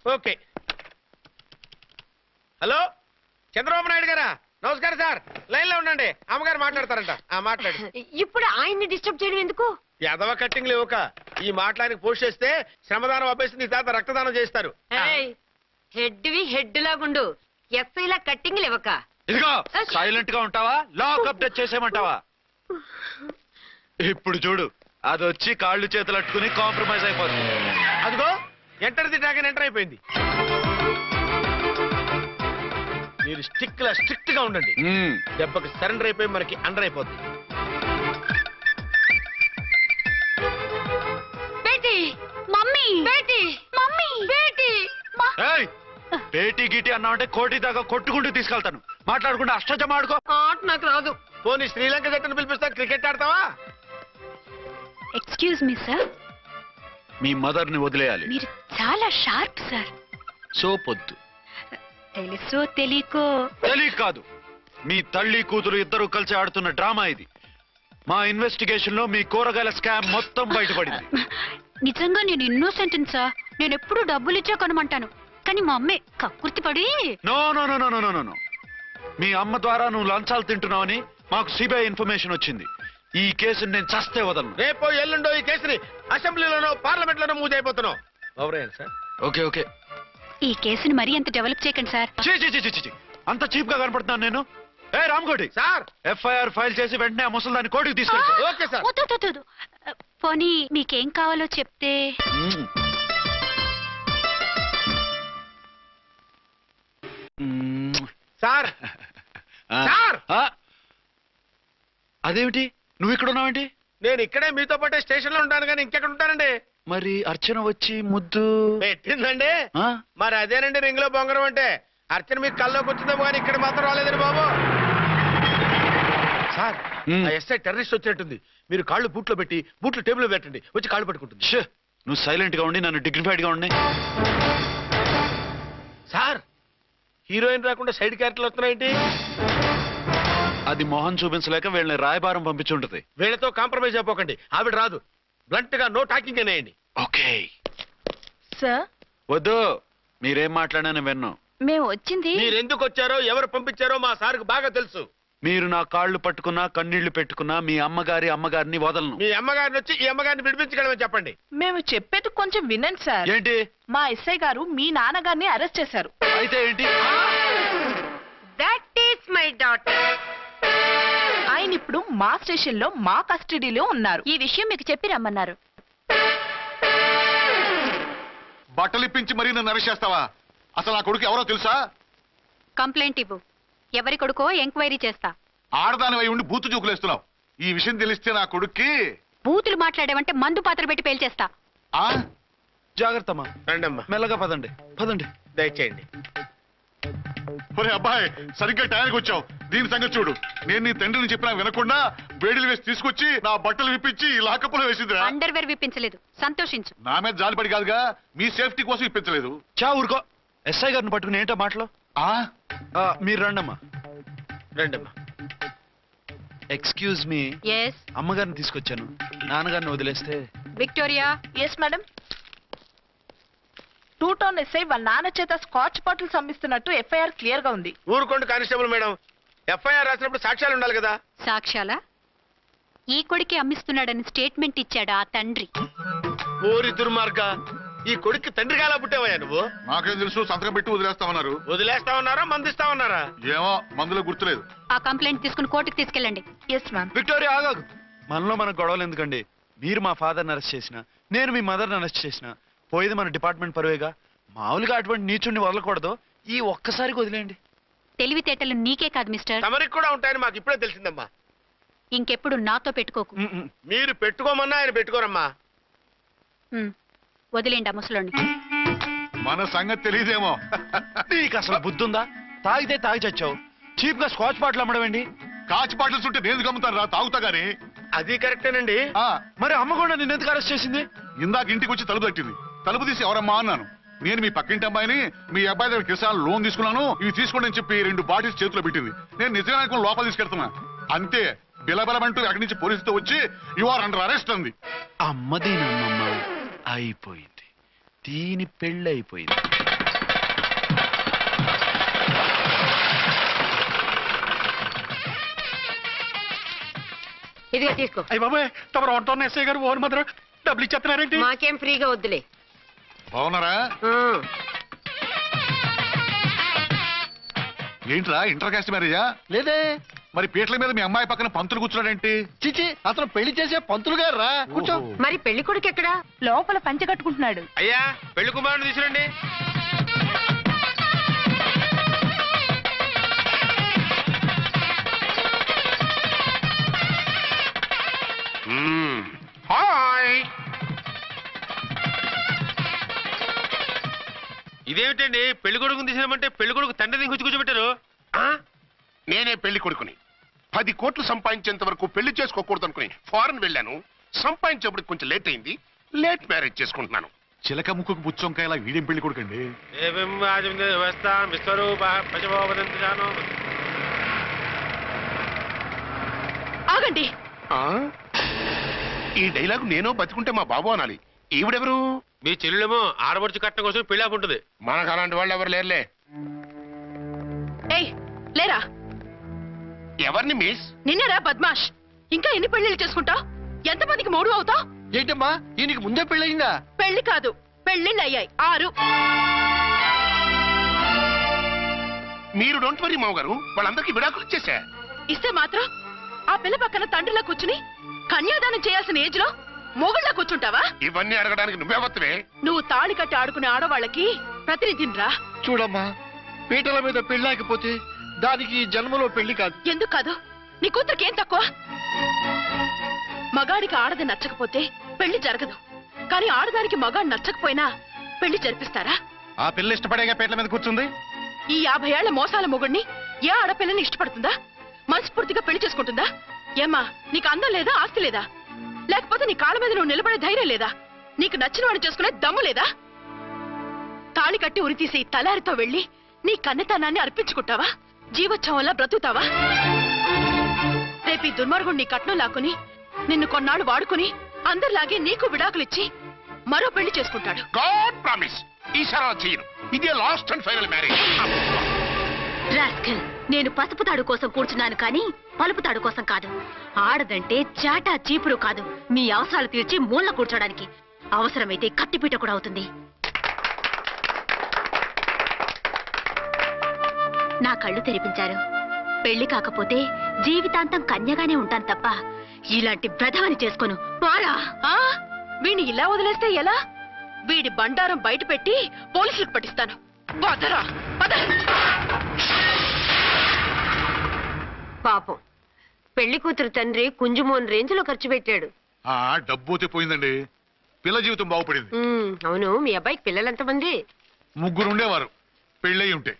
Okay. Hello Chandrababu Naidu గారా? నమస్కారం sir. Line లో ఉండండి, అమ్మగారు మాట్లాడతారంట. మాట్లాడు. ఇప్పుడు ఆయన్ని డిస్టర్బ్ చేయడం ఎందుకు? ఎదవ కట్టింగ్ లేవుక ఈ మాట్లాడికి పోస్ట్ చేస్తే శ్రమదానం అభ్యసి నీ తాత రక్తదానం చేస్తారు. హెడ్ లాగుండు. ఎస్ఐలా కట్టింగ్ లేవక. ఇదిగో సైలెంట్ గా ఉంటావా, లాక్ అప్డేట్ చేసేయమంటావా? ఇప్పుడు చూడు, అది వచ్చి కాళ్ళు చేతులు అట్టుకుని కాంప్రమైజ్ అయిపోతుంది. అదిగో ఎంటర్ ది డ్రాగన్ ఎంటర్ అయిపోయింది. మీరు స్ట్రిక్ట్ గా ఉండండి. దెబ్బకి సరెండర్ అయిపోయి మనకి అండర్ అయిపోద్ది. పేటీ గిటి అన్నావంటే కోటి దాకా కొట్టుకుంటూ తీసుకెళ్తాను. మాట్లాడుకుంటే అష్టజమ ఆడుకో. నాకు రాదు. పోనీ శ్రీలంక జట్టును పిలిపిస్తా, క్రికెట్ ఆడతావా? ఎక్స్క్యూజ్ మీ సార్, మీ మదర్ ని వదిలేయాలి. మీరు చాలా షార్ప్ సార్. సోపొద్దు. తెలుసో తెలియకో. తెలియక కాదు, మీ తల్లి కూతురు ఇద్దరు కలిసి ఆడుతున్న డ్రామా ఇది. మా ఇన్వెస్టిగేషన్ లో మీ కూరగాయల స్కామ్ మొత్తం బయటపడింది. నిజంగా నేను ఇన్నోసెంట్ సార్. నేను ఎప్పుడు డబ్బులు ఇచ్చా కొనమంటాను, కానీ మా అమ్మే కక్కుర్తి పడి. No no no no no no no. మీ అమ్మ ద్వారా నువ్వు లంచాలు తింటున్నావని మాకు సిబిఐ ఇన్ఫర్మేషన్ వచ్చింది. ఈ కేసుని నేను చస్తే వదలను. రేపో ఎల్లుండో ఈ కేసుని అసెంబ్లీలోనో పార్లమెంట్ లోనో మూజ్ అయిపోతున్నావు. Sir okay okay. ఈ కేసుని మరీ అంత డెవలప్ చేయకండి సార్. అంత చీప్ గా కనపడుతున్నాను నేను? ఏ రామ్కోటి సార్, ఎఫ్ఐఆర్ ఫైల్ చేసి వెంటనే ఆ ముసలిదాన్ని కోర్టుకి తీసుకెళ్తాను. Okay sir. పోనీ మీకేం కావాలో చెప్తే. సార్ సార్, అదేమిటి నువ్వు ఇక్కడ ఉన్నావేంటి? నేను ఇక్కడే మీతో పాటే స్టేషన్ లో ఉంటాను, కానీ ఇంకెక్కడ ఉంటానండి? మరి అర్చన వచ్చి ముద్దు పెట్టిందండి. మరి అదేనండి రింగ్ లో బొంగరం అంటే. అర్చన మీకు కల్లోకి వచ్చిందేమో కానీ ఇక్కడ మాత్రం రాలేదండి బాబు. సార్, ఎస్ఐ టెర్రరిస్ట్ వచ్చినట్టుంది. మీరు కాళ్ళు బూట్లో పెట్టి బూట్లు టేబుల్ పెట్టండి, వచ్చి కాళ్ళు పట్టుకుంటుంది. నువ్వు సైలెంట్ గా ఉండి నన్ను డిగ్నిఫైడ్ గా ఉండి. సార్, హీరోయిన్ రాకుండా సైడ్ క్యారెక్టర్లు వస్తున్నాయేంటి? అది మొహం చూపించలేక వీళ్ళని రాయబారం పంపించుంటది. వీళ్ళతో కాంప్రమైజ్ అయిపోకండి, ఆవిడ రాదు. బ్లంట్ గా నో టాకింగ్ అనేయండి. Okay sir. వద్దు, మీరేం మాట్లాడానని విన్నాం. మేము వచ్చింది. మీరెందుకు వచ్చారో ఎవరు పంపించారో మా సార్కు బాగా తెలుసు. మీరు నా కాళ్ళు పట్టుకున్నా కన్నీళ్లు పెట్టుకున్నా మీ అమ్మగారిని వదలను. మీ అమ్మగారిని వచ్చి ఈ అమ్మగారిని విడిపించగలమని చెప్పండి. మేము చెప్పేది కొంచెం వినండి సార్. ఏంటి? మా ఎస్ఐ గారు మీ నాన్నగారిని అరెస్ట్ చేశారు. అయితే ఏంటి? That is my daughter. ఆయన ఇప్పుడు మా స్టేషన్ లో మా కస్టడీలో ఉన్నారు. ఈ విషయం మీకు చెప్పి రమ్మన్నారు. బట్టలిప్పించి మరీ నన్ను అరెస్ట్ చేస్తావా? అసలు నా కొడుకు ఎవరో తెలుసా? కంప్లైంట్ ఇవ్వు. ఎవరి కొడుకో ఎంక్వైరీ చేస్తా. ఆడదానివై ఉండి బూతు చూకులేస్తున్నావు. ఈ విషయం తెలిస్తే నా కొడుక్కి. బూతులు మాట్లాడేవంటే మందు పాత్ర పెట్టి పేల్చేస్తా. జాగ్రత్తమ్మా. రండమ్మా, మెల్లగా పదండి పదండి. దయచేయండి. ఒరే అబ్బాయి, సరిగ్గా టయానికి వచ్చావు. దీని సంగతి చూడు. నేను నీ తండ్రిని చెప్పినా వినకుండా వేడిలు వేసి తీసుకొచ్చి నా బట్టలు విప్పించి లాకప్పులో వేసిందిరా. అండర్వేర్ విప్పించలేదు, సంతోషించు. నా మీద జాలిపడి కాదుగా, మీ సేఫ్టీ కోసం ఇప్పించలేదు. చా ఊరుకో. ఎస్ఐ గారిని పట్టుకుని ఏంటో మాటలు. మీరు రండమ్మా. రండమ్మా. Excuse me. ఎస్. అమ్మగారిని తీసుకొచ్చాను, నాన్నగారిని వదిలేస్తే. Victoria. Yes madam. 2 town SI వాళ్ళ నాన్న చేత స్కాచ్ బాటిల్స్ అమ్మిస్తున్నట్టు ఎఫ్ఐఆర్ క్లియర్ గా ఉంది. ఊరుకోండి కానిస్టేబుల్ మేడం. ఎఫ్ఐఆర్ రాసినప్పుడు సాక్ష్యాలు ఉండాలి కదా. సాక్ష్యాలా? ఈ కొడుకే అమ్మిస్తున్నాడని స్టేట్మెంట్ ఇచ్చాడు ఆ తండ్రి. ఓరి దుర్మార్గ, ఈ కొడుక్కి తండ్రిగా ఎలా పుట్టావయ్యా నువ్వు? నాకేం తెలుసు, సంతకం పెట్టి వదిలేస్తామన్నారు. వదిలేస్తామన్నారా మందిస్తామన్నారా? ఏమో, మందులో గుర్తులేదు. ఆ కంప్లైంట్ తీసుకుని కోర్టుకు తీసుకెళ్ళండి. Yes ma'am. విక్టోరియా ఆగాగు. మనలో మనకు గొడవలు ఎందుకండి? మీరు మా ఫాదర్ని అరెస్ట్ చేసిన, నేను మీ మదర్ని అరెస్ట్ చేసిన, పోయేది మన డిపార్ట్మెంట్ పరువేగా. మామూలుగా అటువంటి నీచుడిని వదలకూడదు. ఈ ఒక్కసారికి వదిలేయండి. తెలివితేటలు నీకే కాదు మిస్టర్, తమరికి కూడా ఉంటాయని మాకు ఇప్పుడే తెలిసిందమ్మా. ఇంకెప్పుడు నాతో పెట్టుకోకు. మీరు పెట్టుకోమన్నా ఆయన పెట్టుకోరమ్మా. వదిలేండి ఆ ముసలోని. మన సంగతి తెలియదేమో. నీకు అసలు బుద్ధుందా? తాగితే తాగి చచ్చావు. చీప్ గా స్కాచ్ బాటిల్ అమ్మడమేంటి? కాచి బాటిల్స్ ఉంటే నేను గమ్ముతాను రా, తాగుతా గానీ. అది కరెక్టేనండి. మరి అమ్మ కూడా నిన్ను ఎందుకు అరెస్ట్ చేసింది? ఇందాక ఇంటికి వచ్చి తలుపు తట్టింది. తలుపు తీసి ఎవరమ్మా అన్నాను. నేను మీ పక్కింటి అబ్బాయిని, మీ అబ్బాయి దగ్గర కిసాన్ లోన్ తీసుకున్నాను, ఇవి తీసుకోండి అని చెప్పి 2 బాటిల్స్ చేతిలో పెట్టింది. నేను నిజంగా లోపల తీసుకెళ్తున్నా. అంతే, బిలబలమంటూ అక్కడి నుంచి పోలీసుతో వచ్చి యు ఆర్ అండర్ అరెస్ట్ అంది. అమ్మదీనమ్మమ్మ అయిపోయింది. దీని పెళ్ళి అయిపోయింది. ఇదిగా తీసుకో. అయ్యి బాబాయ్ తమరు వంట ఎస్ఐ గారు ఓన్ మాత్రం డబ్బులు ఇచ్చేస్తున్నారేంటి? మాకేం ఫ్రీగా వద్దులే. బాగున్నారా? ఆ, ఏంట్రా ఇంటర్ కాస్ట్ మ్యారేజా? లేదే. మరి పీటల మీద మీ అమ్మాయి పక్కన పంతులు కూర్చున్నాడేంటి? చిచి అతను పెళ్లి చేసే పంతులు గారు రా. కూర్చో. ఓహో. మరి పెళ్లి కొడుకు ఎక్కడా? లోపల పంచె కట్టుకుంటున్నాడు. అయ్యా పెళ్లి కుమారుని తీసుకురండి. హాయ్. ఇదేమిటండి పెళ్లి కొడుకుని తీసినామంటే పెళ్లి కొడుకు తండ్రిని కూర్చోబెట్టారు. ఆ? నేనే పెళ్లి కొడుకుని 10 కోట్లు సంపాదించేంత వరకు పెళ్లి చేసుకోకూడదు అనుకుని ఫారెన్ వెళ్ళాను. సంపాదించేప్పుడు కొంచెం లేట్ అయింది. లేట్ మ్యారేజ్ చేసుకుంటున్నాను. చిలక ముక్కుకు బుచ్చొంకాయలా వీడేం పెళ్లి కొడుకండి? ఆగండి. ఆ? ఈ డైలాగ్ నేనో బతికుంటే మా బాబు అనాలి. ఈవిడెవరు? మీ చెల్లెమో ఆడబడుచు కట్టడం కోసం పెళ్లి ఆపుంటది. మనకు అలాంటి వాళ్ళు ఎవరు లేరులే. ఏయ్ లేరా. ఎవరిని మిస్? నిన్నేరా బద్మాష్. ఇంకా ఎన్ని పెళ్లిళ్ళు చేసుకుంటావు? ఎంతమందికి మూడు అవుతావు? ఏంటమ్మా ఈయనకి ముందే పెళ్ళయిందా? పెళ్లి కాదు పెళ్లిళ్ళు అయ్యాయి 6. మీరు డోంట్ వరీ మావ గారు, వాళ్ళందరికీ విడాకులు ఇచ్చేసా. ఇస్తే మాత్రం ఆ పిల్ల పక్కన తండ్రిలా కూర్చుని కన్యాదానం చేయాల్సిన ఏజ్ లో మొగుళ్ళ కూర్చుంటావా? ఇవన్నీ అడగడానికి నువ్వే వత్తవే. నువ్వు తాళి కట్టి ఆడుకునే ఆడవాళ్ళకి ప్రతినిధినిరా. చూడమ్మా పీటల మీద పెళ్ళాకపోతే దానికి ఈ జన్మలో పెళ్లి కాదు. ఎందుకు కాదు? నీ కూతురికేం తక్కువ? మగాడికి ఆడది నచ్చకపోతే పెళ్లి జరగదు. కానీ ఆడదానికి మగాడు నచ్చకపోయినా పెళ్లి జరిపిస్తారా? ఆ పిల్ల ఇష్టపడేగా పీటల మీద కూర్చుంది. ఈ 50 ఏళ్ల మోసాల మొగుడిని ఏ ఆడపిల్లని ఇష్టపడుతుందా? మనస్ఫూర్తిగా పెళ్లి చేసుకుంటుందా? ఏమ్మా నీకు అందం లేదా? ఆస్తి లేదా? లేకపోతే నీ కాళ్ళ మీద నువ్వు నిలబడే ధైర్యం లేదా? నీకు నచ్చిన వాడు చేసుకునే దమ్ము లేదా? తాళి కట్టి ఉరితీసి తలారితో వెళ్లి నీ కన్నెతనాన్ని అర్పించుకుంటావా? జీవోత్సవంలా బ్రతుకుతావా? రేపు ఈ దుర్మార్గుడు నీ కట్నం లాక్కుని నిన్ను కొన్నాళ్ళు వాడుకుని అందరిలాగే నీకు విడాకులిచ్చి మరో పెళ్లి చేసుకుంటాడు. గాడ్ ప్రామిస్ ఈసారి అలా చేయను. ఇదే last and final marriage. Rascal, నేను పసుపు తాడు కోసం కూర్చున్నాను కానీ పలుపు తాడు కోసం కాదు. ఆడదంటే చాటా చీపురు కాదు, మీ అవసరాలు తీర్చి మూల కూర్చోడానికి. అవసరమైతే కత్తిపీట కూడా అవుతుంది. నా కళ్ళు తెరిపించారు. పెళ్లి కాకపోతే జీవితాంతం కన్యగానే ఉంటాను తప్ప ఇలాంటి బ్రధవని చేసుకోను. వారా ఆ వీణ్ణి ఇలా వదిలేస్తే ఎలా? వీడి బండారం బయట పెట్టి పోలీసులకు పట్టిస్తాను. వదరా, వద. పాపం పెళ్లి కూతురు తండ్రి కుంజుమోన్ రేంజ్ లో ఖర్చు పెట్టాడు. ఆ డబ్బు పోయిందండి. పిల్ల జీవితం బాగుపడింది. అవును, మీ అబ్బాయికి పిల్లలెంతమంది? 3 ఉండేవారు. పెళ్ళయి ఉంటే.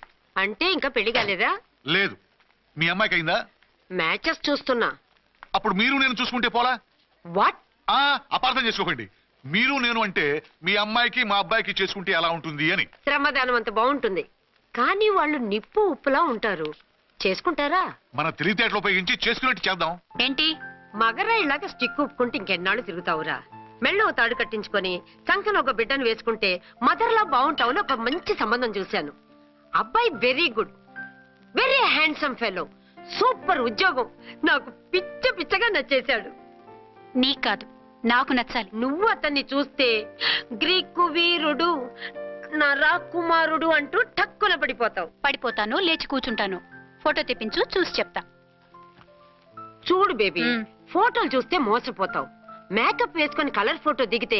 అంటే ఇంకా పెళ్లి కాలేదా? లేదు. మీ అమ్మాయికి అయిందా? మ్యాచెస్ చూస్తున్నా. అప్పుడు మీరు నేను చూసుకుంటే పోలా? వాట్? అపార్థం చేసుకోకండి. మీరు నేను అంటే మీ అమ్మాయికి మా అబ్బాయికి చేసుకుంటే ఎలా ఉంటుంది అని. శ్రమదానం అంత బాగుంటుంది, కానీ వాళ్ళు నిప్పు ఉప్పులా ఉంటారు. చేసుకుంటారా? మన తెలివితేటలు ఉపయోగించి చేసుకున్నట్టు చేద్దాం. ఏంటి? మగరా ఇలాగ స్టిక్ ఉప్పుకుంటే ఇంకెన్నాళ్ళు తిరుగుతావురా? మెళ్ళో తాడు కట్టించుకొని కంకన ఒక బిడ్డను వేసుకుంటే మదర్లా బాగుంటావుని ఒక మంచి సంబంధం చూశాను. అబ్బాయి very good, very handsome fellow, super ఉద్యోగం. నాకు పిచ్చగా నచ్చేశాడు. నీకు కాదు, నాకు నచ్చాలి. నువ్వు అతన్ని చూస్తే గ్రీకు వీరుడు, నా రాకుమారుడు అంటూ టక్కున పడిపోతావు. పడిపోతాను, లేచి కూర్చుంటాను. ఫోటో తెప్పించు, చూసి చెప్తా. చూడు బేబీ, మ్. ఫోటోలు చూస్తే మోసపోతావు. మేకప్ వేసుకొని కలర్ ఫోటో దిగితే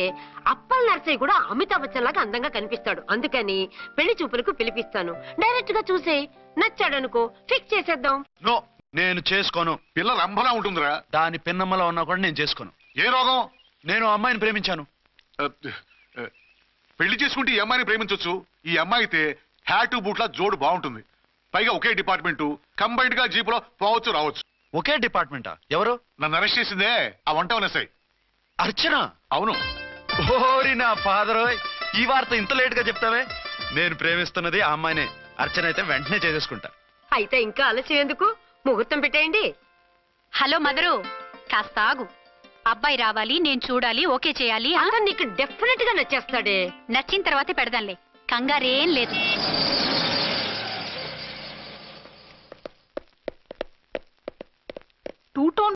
అప్పల్ నర్సయ్య కూడా అమితాబ్ బచ్చన్ లాగా అందంగా కనిపిస్తాడు. అందుకని పెళ్లి చూపులకు పిలిపిస్తాను. డైరెక్ట్ గా చూసే నచ్చాడనుకో ఫిక్స్ చేసేద్దాం. నో, నేను చేసుకోను. పిల్ల రంభలా ఉంటుందిరా. దాని పిన్నమ్మలో ఉన్నా కూడా నేను చేసుకోను. ఏ రోగం? నేను ఆ అమ్మాయిని ప్రేమించాను. పెళ్లి చేసుకుంటే ఈ అమ్మాయిని ప్రేమించొచ్చు. ఈ అమ్మాయి అయితే హ్యాటు బూట్ల జోడు బాగుంటుంది. పైగా ఒకే డిపార్ట్మెంట్, కంబైన్డ్ గా జీపులో పోవచ్చు రావచ్చు. ఒకే డిపార్ట్మెంటా? ఎవరు? నన్ను అరెస్ట్ చేసిందే ఆ వంట వనసాయి. అర్చన? అవును. ఓరి నా ఫాదర్, ఈ వార్త ఇంత లేట్ గా చెప్తావే. నేను ప్రేమిస్తున్నది ఆ అమ్మాయినే. అర్చన అయితే వెంటనే చేసేసుకుంటా. అయితే ఇంకా ఆలస్యం ఎందుకు? ముహూర్తం పెట్టేయండి. హలో మదరు, కాస్త ఆగు. అబ్బాయి రావాలి, నేను చూడాలి, ఓకే చేయాలి. అతను నీకు డెఫినెట్ గా నచ్చేస్తాడే. నచ్చిన తర్వాతే పెడదాంలే, కంగారేం లేదు. 2 టోన్